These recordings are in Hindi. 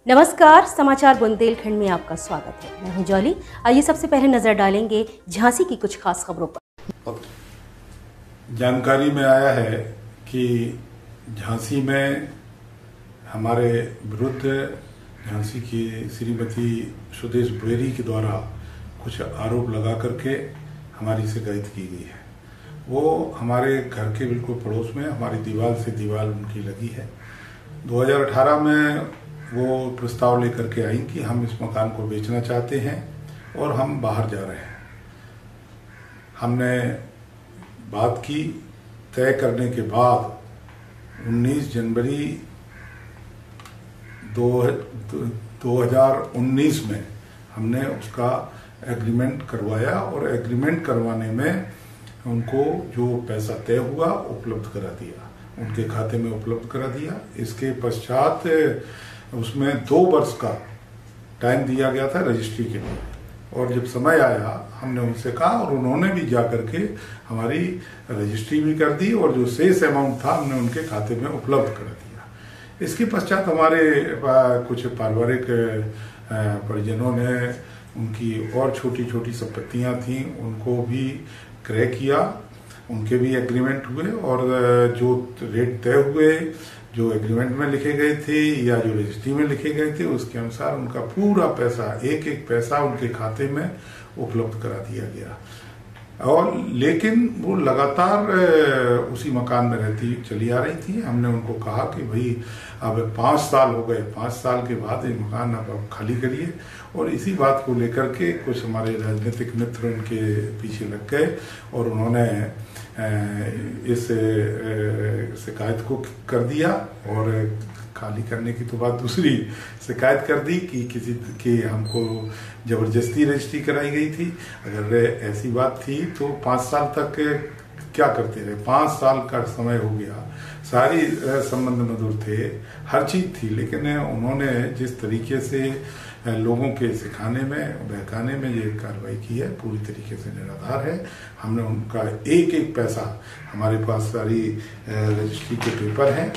नमस्कार, समाचार बुंदेलखंड में आपका स्वागत है। मैं हूं जॉली। आइए सबसे पहले नजर डालेंगे झांसी की कुछ खास खबरों पर। जानकारी में आया है कि झांसी में हमारे विरुद्ध झांसी की श्रीमती सुदेश बेरी के द्वारा कुछ आरोप लगा करके हमारी शिकायत की गई है। वो हमारे घर के बिल्कुल पड़ोस में हमारी दीवार से दीवार उनकी लगी है। 2018 में वो प्रस्ताव लेकर के आई कि हम इस मकान को बेचना चाहते हैं और हम बाहर जा रहे हैं। हमने बात की, तय करने के बाद 19 जनवरी 2019 में हमने उसका एग्रीमेंट करवाया और एग्रीमेंट करवाने में उनको जो पैसा तय हुआ उपलब्ध करा दिया, उनके खाते में उपलब्ध करा दिया। इसके पश्चात उसमें 2 वर्ष का टाइम दिया गया था रजिस्ट्री के लिए, और जब समय आया हमने उनसे कहा और उन्होंने भी जाकर के हमारी रजिस्ट्री भी कर दी और जो शेष अमाउंट था हमने उनके खाते में उपलब्ध करा दिया। इसके पश्चात हमारे कुछ पारिवारिक परिजनों ने उनकी और छोटी छोटी संपत्तियां थीं उनको भी क्रय किया, उनके भी एग्रीमेंट हुए और जो रेट तय हुए, जो एग्रीमेंट में लिखे गए थे या जो रजिस्ट्री में लिखे गए थे, उसके अनुसार उनका पूरा पैसा, एक एक पैसा उनके खाते में उपलब्ध करा दिया गया। और लेकिन वो लगातार उसी मकान में रहती चली आ रही थी। हमने उनको कहा कि भाई अब 5 साल हो गए, 5 साल के बाद ये मकान अब खाली करिए। और इसी बात को लेकर के कुछ हमारे राजनीतिक मित्र उनके पीछे लग गए और उन्होंने इस शिकायत को कर दिया और खाली करने की तो बात दूसरी, शिकायत कर दी कि किसी की हमको जबरदस्ती रजिस्ट्री कराई गई थी। अगर ऐसी बात थी तो 5 साल तक क्या करते रहे? 5 साल का समय हो गया, सारी संबंध मधुर थे, हर चीज थी, लेकिन उन्होंने जिस तरीके से लोगों के सिखाने में, बहकाने में ये कार्रवाई की है, पूरी तरीके से निराधार है। हमने उनका एक एक पैसा, हमारे पास सारी रजिस्ट्री के पेपर हैं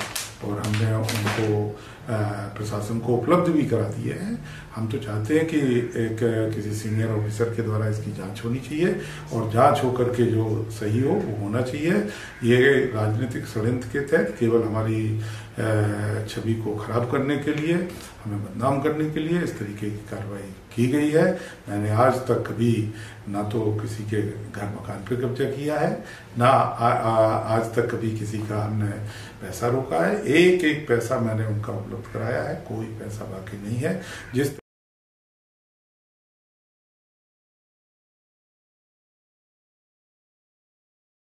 और हमने उनको प्रशासन को उपलब्ध भी करा दिए हैं। हम तो चाहते हैं कि किसी सीनियर ऑफिसर के द्वारा इसकी जांच होनी चाहिए और जांच होकर के जो सही हो वो होना चाहिए। ये राजनीतिक षड्यंत्र के तहत केवल हमारी छवि को खराब करने के लिए, हमें बदनाम करने के लिए इस तरीके की कार्रवाई की गई है। मैंने आज तक कभी ना तो किसी के घर मकान पर कब्जा किया है, ना आज तक कभी किसी का हमने पैसा रोका है। एक एक पैसा मैंने उनका उपलब्ध कराया है, कोई पैसा बाकी नहीं है। जिस